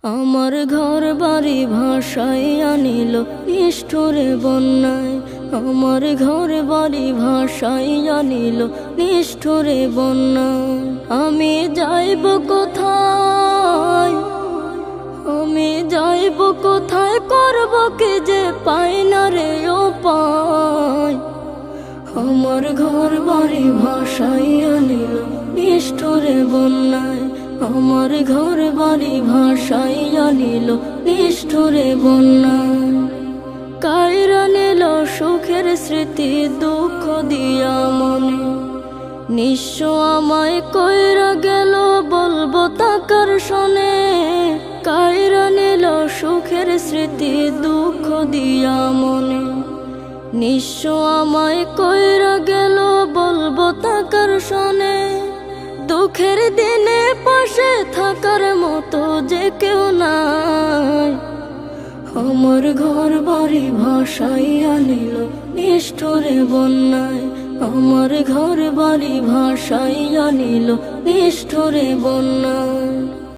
আমার ঘর বাড়ি ভাসাইয়া নিল নিষ্ঠুরে বন্যায়। আমার ঘর বাড়ি ভাসাইয়া নিল নিষ্ঠুরে বন্যায়। আমি যাইব কোথায়, আমি যাইব কোথায়, করব কি যে পাই না রে উপায়। আমার ঘর বাড়ি ভাসাইয়া নিল নিষ্ঠুরে বন্যায়। আমার ঘর বাড়ি ভাসাইয়া নিল নিষ্ঠুরে বন্যায়। কাইরা নিল সুখের স্মৃতি দুঃখ দিয়া মনে, নিঃস্ব আমায় কইরা গেল বলবো তাকার শোনে। কাইরা নিল সুখের স্মৃতি দুঃখ দিয়া মনে, নিঃস্ব আমায় কইরা গেল বলবো তাকার শোনে। দুঃখের দিনে পাশে থাকার মতো যে কেউ নাই। আমার ঘর বাড়ি ভাসাইয়া নিল নিষ্ঠুরে বন্যায়। আমার ঘর বাড়ি ভাসাইয়া নিল নিষ্ঠুরে বন্যায়।